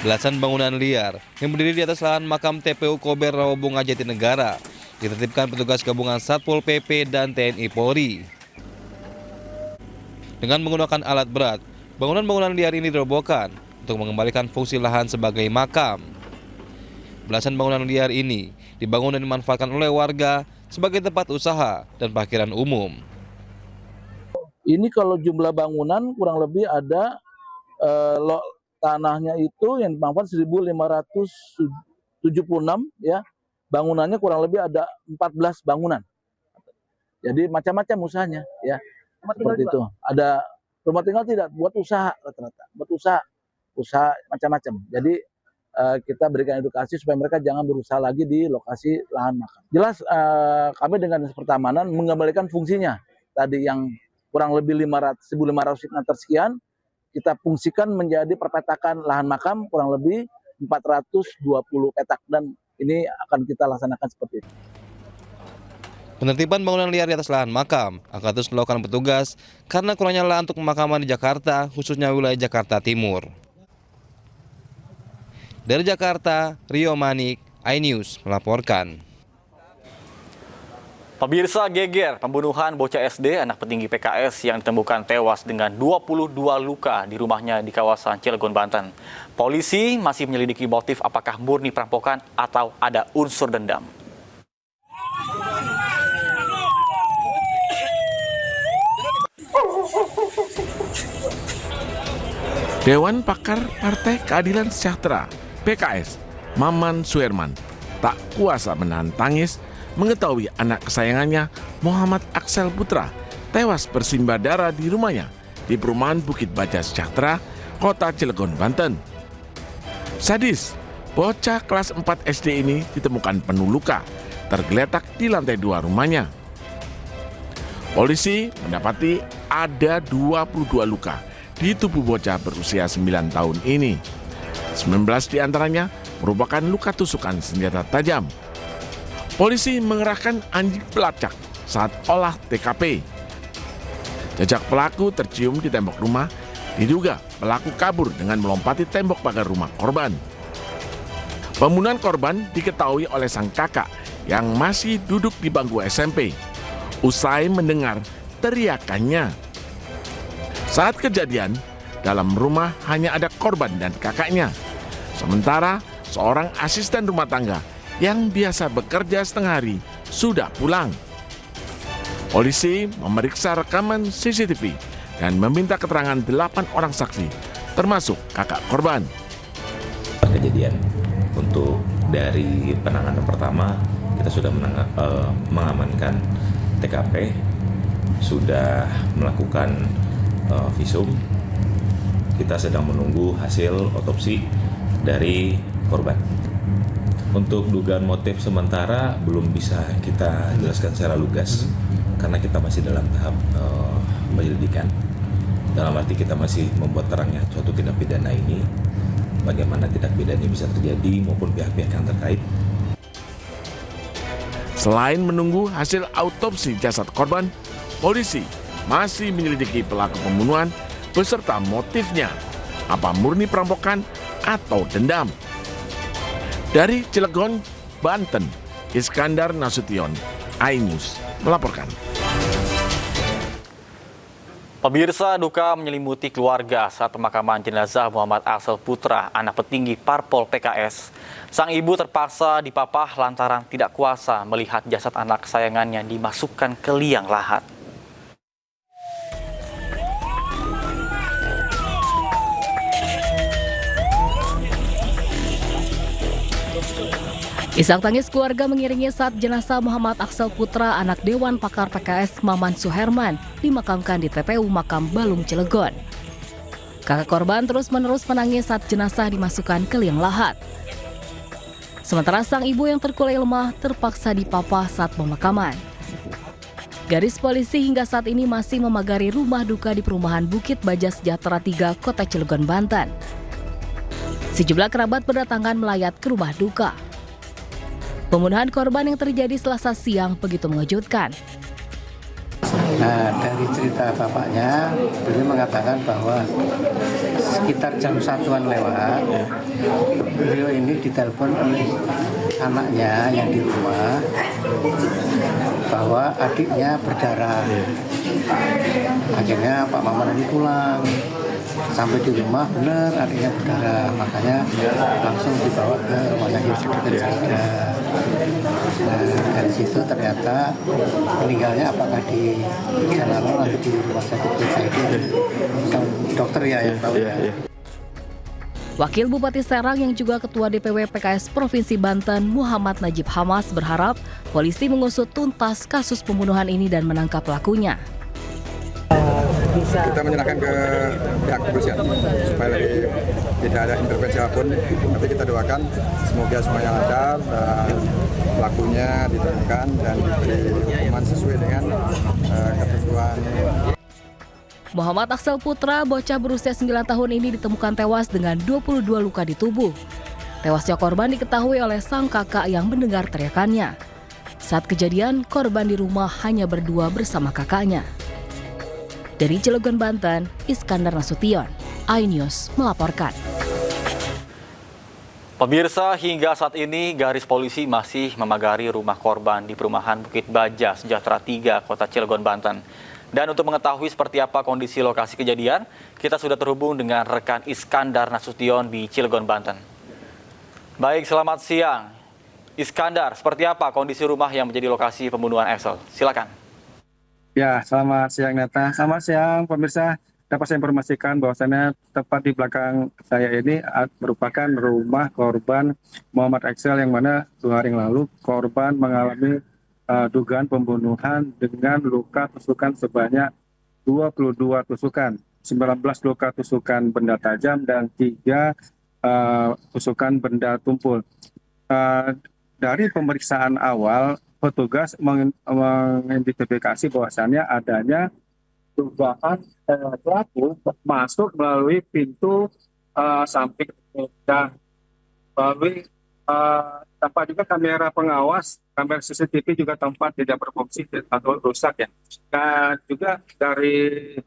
Belasan bangunan liar yang berdiri di atas lahan makam TPU Kober Rawabunga Jatinegara ditertibkan petugas gabungan Satpol PP dan TNI Polri. Dengan menggunakan alat berat, bangunan-bangunan liar ini dirobohkan untuk mengembalikan fungsi lahan sebagai makam. Belasan bangunan liar ini dibangun dan dimanfaatkan oleh warga sebagai tempat usaha dan parkiran umum. Ini kalau jumlah bangunan kurang lebih ada tanahnya itu yang dimanfaatkan 1.576 ya. Bangunannya kurang lebih ada 14 bangunan. Jadi macam-macam usahanya ya. Seperti itu. Ada rumah tinggal tidak, buat usaha rata-rata. Buat usaha macam-macam. Jadi kita berikan edukasi supaya mereka jangan berusaha lagi di lokasi lahan makam. Jelas kami dengan Dinas Pertamanan mengembalikan fungsinya. Tadi yang kurang lebih 1.500 meter sekian, kita fungsikan menjadi perpetakan lahan makam kurang lebih 420 petak, dan ini akan kita laksanakan seperti itu. Penertiban bangunan liar di atas lahan makam akan terus dilakukan petugas karena kurangnya lahan untuk pemakaman di Jakarta, khususnya wilayah Jakarta Timur. Dari Jakarta, Rio Manik, iNews melaporkan. Pemirsa, geger pembunuhan bocah SD anak petinggi PKS yang ditemukan tewas dengan 22 luka di rumahnya di kawasan Cilegon, Banten. Polisi masih menyelidiki motif apakah murni perampokan atau ada unsur dendam. Dewan Pakar Partai Keadilan Sejahtera (PKS) Maman Suherman tak kuasa menahan tangis mengetahui anak kesayangannya Muhammad Aksel Putra tewas bersimbah darah di rumahnya di perumahan Bukit Baja Sejahtera, Kota Cilegon, Banten. Sadis, bocah kelas 4 SD ini ditemukan penuh luka, tergeletak di lantai 2 rumahnya. Polisi mendapati ada 22 luka di tubuh bocah berusia 9 tahun ini. 19 diantaranya merupakan luka tusukan senjata tajam. Polisi mengerahkan anjing pelacak saat olah TKP. Jejak pelaku tercium di tembok rumah, diduga pelaku kabur dengan melompati tembok pagar rumah korban. Pembunuhan korban diketahui oleh sang kakak yang masih duduk di bangku SMP. Usai mendengar teriakannya. Saat kejadian, dalam rumah hanya ada korban dan kakaknya. Sementara seorang asisten rumah tangga yang biasa bekerja setengah hari sudah pulang. Polisi memeriksa rekaman CCTV dan meminta keterangan 8 orang saksi, termasuk kakak korban. Kejadian untuk dari penanganan pertama, kita sudah mengamankan TKP, sudah melakukan visum. Kita sedang menunggu hasil otopsi dari korban. Untuk dugaan motif sementara belum bisa kita jelaskan secara lugas karena kita masih dalam tahap penyelidikan. Dalam arti kita masih membuat terangnya suatu tindak pidana ini, bagaimana tindak pidana ini bisa terjadi maupun pihak-pihak yang terkait. Selain menunggu hasil autopsi jasad korban, polisi masih menyelidiki pelaku pembunuhan beserta motifnya, apa murni perampokan atau dendam. Dari Cilegon, Banten, Iskandar Nasution, iNews melaporkan. Pemirsa, duka menyelimuti keluarga saat pemakaman jenazah Muhammad Aksel Putra, anak petinggi Parpol PKS. Sang ibu terpaksa dipapah lantaran tidak kuasa melihat jasad anak kesayangannya dimasukkan ke liang lahat. Isak tangis keluarga mengiringi saat jenazah Muhammad Aksel Putra, anak Dewan Pakar PKS Maman Suherman, dimakamkan di TPU Makam Balung, Cilegon. Kakak korban terus-menerus menangis saat jenazah dimasukkan ke liang lahat. Sementara sang ibu yang terkulai lemah terpaksa dipapah saat pemakaman. Garis polisi hingga saat ini masih memagari rumah duka di perumahan Bukit Baja Sejahtera 3, Kota Cilegon, Banten. Sejumlah kerabat berdatangan melayat ke rumah duka. Pembunuhan korban yang terjadi Selasa siang begitu mengejutkan. Nah, dari cerita bapaknya, beliau mengatakan bahwa sekitar jam 1-an lewat, beliau ini ditelepon oleh anaknya yang di rumah bahwa adiknya berdarah. Akhirnya Pak Maman ini pulang. Sampai di rumah benar adiknya berdarah, makanya langsung dibawa ke rumah sakit dekat saja. Nah, dari situ ternyata meninggalnya apakah di Jalalong atau di rumah sakit itu dokter ya yang tahu ya. Wakil Bupati Serang yang juga Ketua DPW PKS Provinsi Banten, Muhammad Najib Hamas berharap polisi mengusut tuntas kasus pembunuhan ini dan menangkap pelakunya. Kita menyerahkan ke pihak kepolisian supaya lagi tidak ada intervensi apapun. Nanti kita doakan semoga semuanya lancar dan pelakunya ditemukan dan diberi hukuman sesuai dengan ketentuan. Muhammad Aksel Putra, bocah berusia 9 tahun ini ditemukan tewas dengan 22 luka di tubuh. Tewasnya korban diketahui oleh sang kakak yang mendengar teriakannya. Saat kejadian, korban di rumah hanya berdua bersama kakaknya. Dari Cilegon, Banten, Iskandar Nasution, iNews melaporkan. Pemirsa, hingga saat ini garis polisi masih memagari rumah korban di perumahan Bukit Baja, Sejahtera 3, Kota Cilegon, Banten. Dan untuk mengetahui seperti apa kondisi lokasi kejadian, kita sudah terhubung dengan rekan Iskandar Nasution di Cilegon, Banten. Baik, selamat siang. Iskandar, seperti apa kondisi rumah yang menjadi lokasi pembunuhan Axel? Silakan. Ya, selamat siang Nata. Selamat siang pemirsa. Dapat saya informasikan bahwasannya tepat di belakang saya ini merupakan rumah korban Muhammad Axel yang mana 2 hari yang lalu korban mengalami dugaan pembunuhan dengan luka tusukan sebanyak 22 tusukan, 19 luka tusukan benda tajam dan 3 tusukan benda tumpul. Dari pemeriksaan awal, petugas mengidentifikasi bahwasannya adanya dugaan pelaku masuk melalui pintu samping dan melalui tanpa juga kamera pengawas, kamera CCTV juga tempat tidak berfungsi atau rusak ya. Dan juga dari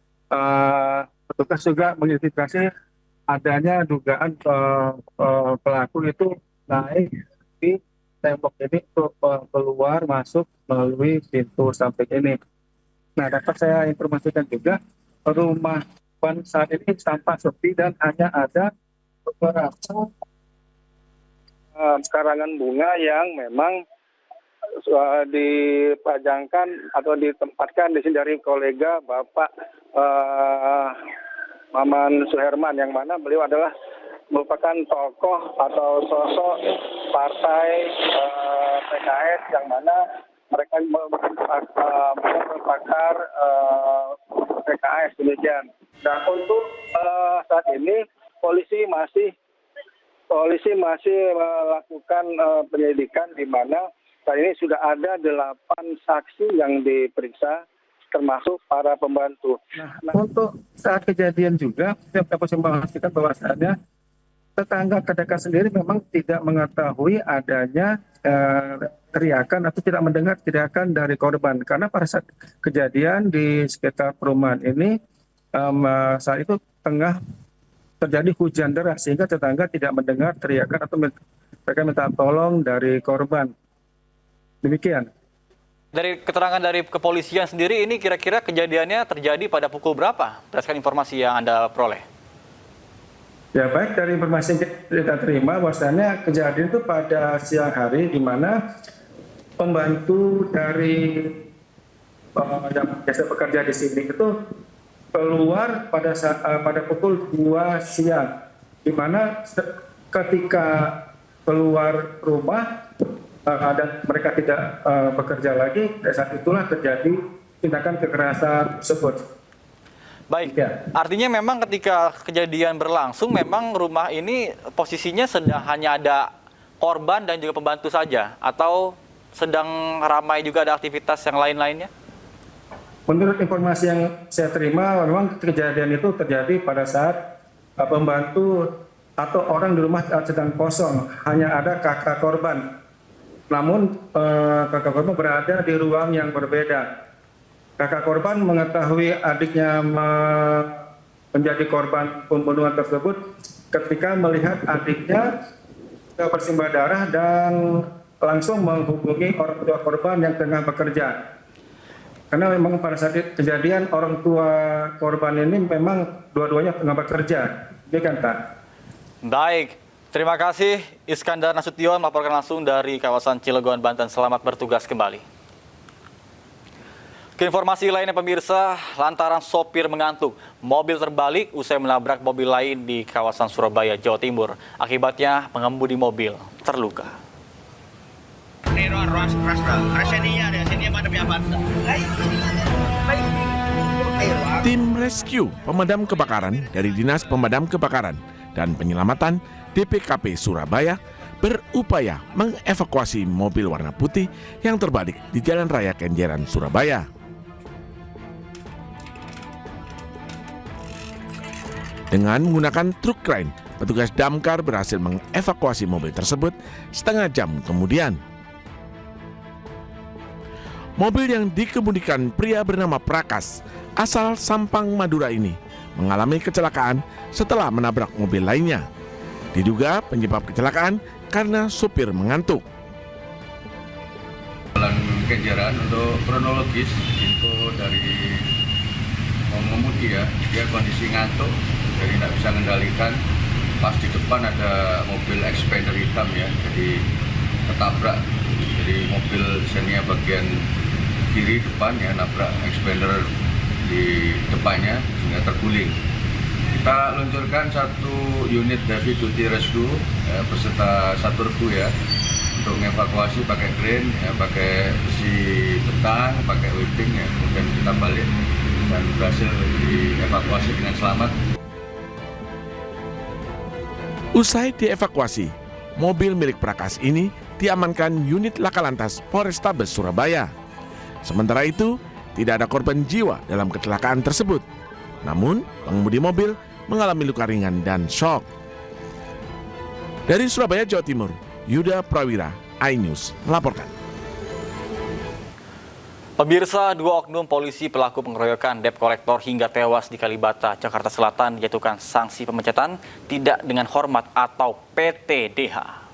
petugas juga mengidentifikasi adanya dugaan pelaku itu naik di tembok ini untuk keluar masuk melalui pintu samping ini. Nah, dapat saya informasikan juga rumah korban saat ini tampak sepi dan hanya ada beberapa karangan bunga yang memang dipajangkan atau ditempatkan di sini dari kolega Bapak Maman Suherman, yang mana beliau adalah merupakan tokoh atau sosok partai PKS yang mana mereka merupakan PKS demikian. Dan untuk saat ini polisi masih melakukan penyelidikan di mana saat ini sudah ada 8 saksi yang diperiksa termasuk para pembantu. Nah, untuk saat kejadian juga dapat saya memastikan bahwasannya tetangga terdekat sendiri memang tidak mengetahui adanya teriakan atau tidak mendengar teriakan dari korban, karena pada saat kejadian di sekitar perumahan ini saat itu tengah terjadi hujan deras sehingga tetangga tidak mendengar teriakan atau mereka minta tolong dari korban. Demikian. Dari keterangan dari kepolisian sendiri, ini kira-kira kejadiannya terjadi pada pukul berapa berdasarkan informasi yang Anda peroleh? Ya, baik, dari informasi yang kita terima bahwasannya kejadian itu pada siang hari di mana pembantu dari yang biasa bekerja di sini itu keluar pada pukul 2 siang, di mana ketika keluar rumah dan mereka tidak bekerja lagi, saat itulah terjadi tindakan kekerasan tersebut. Baik, ya. Artinya memang ketika kejadian berlangsung, memang rumah ini posisinya sedang hanya ada korban dan juga pembantu saja, atau sedang ramai juga ada aktivitas yang lain-lainnya? Menurut informasi yang saya terima, memang kejadian itu terjadi pada saat pembantu atau orang di rumah sedang kosong, hanya ada kakak korban. Namun kakak korban berada di ruang yang berbeda. kakak korban mengetahui adiknya menjadi korban pembunuhan tersebut ketika melihat adiknya bersimbah darah dan langsung menghubungi orang tua korban yang tengah bekerja. Karena memang pada saat kejadian orang tua korban ini memang dua-duanya tengah bekerja. Iya kan, Kak? Baik, terima kasih Iskandar Nasution melaporkan langsung dari kawasan Cilegon, Banten. Selamat bertugas kembali. Ke informasi lainnya pemirsa, lantaran sopir mengantuk, mobil terbalik usai menabrak mobil lain di kawasan Surabaya, Jawa Timur. Akibatnya pengemudi mobil terluka. Tim rescue pemadam kebakaran dari Dinas Pemadam Kebakaran dan Penyelamatan DPKP Surabaya berupaya mengevakuasi mobil warna putih yang terbalik di Jalan Raya Kenjeran, Surabaya. Dengan menggunakan truk krain, petugas damkar berhasil mengevakuasi mobil tersebut setengah jam kemudian. Mobil yang dikemudikan pria bernama Prakas, asal Sampang, Madura ini mengalami kecelakaan setelah menabrak mobil lainnya. Diduga penyebab kecelakaan karena supir mengantuk. Jalan Kenjeran untuk kronologis info dari pengemudi ya, dia kondisi ngantuk, jadi tidak bisa mengendalikan. Pas di depan ada mobil expander hitam ya, jadi ketabrak. Jadi mobil Xenia bagian kiri depan ya nabrak expander di depannya sehingga terguling. Kita luncurkan satu unit Heavy Duty Rescue ya, beserta satu regu ya untuk mengevakuasi pakai crane ya, pakai besi betang, pakai whipping ya, kemudian kita balik dan berhasil dievakuasi dengan selamat. Usai dievakuasi, mobil milik Prakas ini diamankan unit Laka Lantas Polrestabes Surabaya. Sementara itu, tidak ada korban jiwa dalam kecelakaan tersebut. Namun, pengemudi mobil mengalami luka ringan dan syok. Dari Surabaya, Jawa Timur, Yuda Prawira, iNews melaporkan. Pemirsa, 2 oknum polisi pelaku pengeroyokan debt collector hingga tewas di Kalibata, Jakarta Selatan dijatuhkan sanksi pemecatan tidak dengan hormat atau PTDH.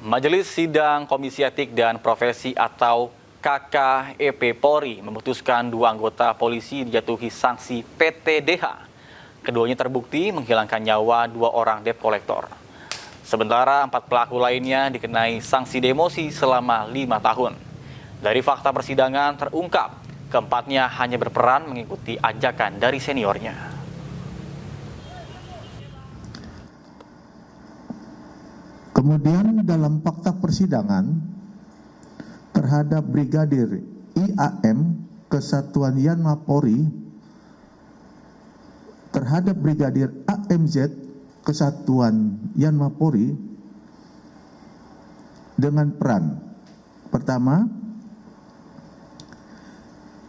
Majelis Sidang Komisi Etik dan Profesi atau KKEP Polri memutuskan 2 anggota polisi dijatuhi sanksi PTDH. Keduanya terbukti menghilangkan nyawa 2 orang debt collector. Sementara 4 pelaku lainnya dikenai sanksi demosi selama 5 tahun. Dari fakta persidangan terungkap, keempatnya hanya berperan mengikuti ajakan dari seniornya. Kemudian dalam fakta persidangan terhadap Brigadir IAM Kesatuan Yanma Polri terhadap Brigadir AMZ Kesatuan Yanma Polri dengan peran pertama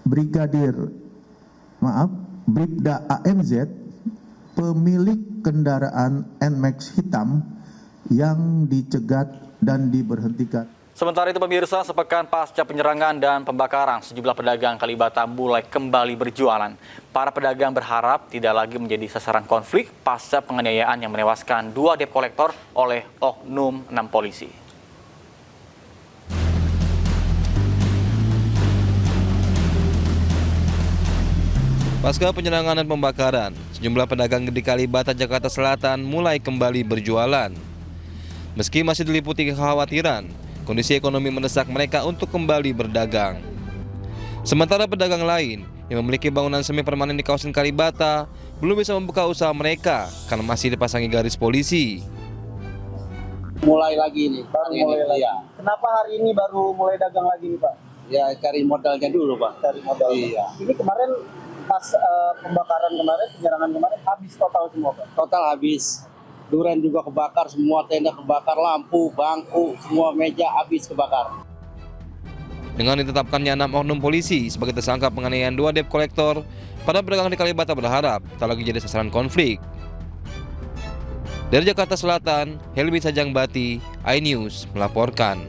Bribda AMZ pemilik kendaraan NMAX hitam yang dicegat dan diberhentikan. Sementara itu pemirsa, sepekan pasca penyerangan dan pembakaran, sejumlah pedagang Kalibata mulai kembali berjualan. Para pedagang berharap tidak lagi menjadi sasaran konflik pasca penganiayaan yang menewaskan 2 debt collector oleh oknum 6 polisi. Pasca penyerangan dan pembakaran, sejumlah pedagang di Kalibata, Jakarta Selatan mulai kembali berjualan. Meski masih diliputi kekhawatiran, kondisi ekonomi mendesak mereka untuk kembali berdagang. Sementara pedagang lain yang memiliki bangunan semi permanen di kawasan Kalibata belum bisa membuka usaha mereka karena masih dipasangi garis polisi. Mulai lagi nih. Iya. Kenapa hari ini baru mulai dagang lagi nih, Pak? Ya cari modalnya dulu, Pak. Cari modal. Iya. Ini kemarin pas pembakaran kemarin, penyerangan kemarin habis total semua, Pak? Total habis. Duren juga kebakar, semua tenda kebakar, lampu, bangku, semua meja habis kebakar. Dengan ditetapkannya 6 oknum polisi sebagai tersangka penganiayaan 2 debt collector, para pedagang di Kalibata berharap tak lagi jadi sasaran konflik. Dari Jakarta Selatan, Helmi Sajangbati, iNews melaporkan.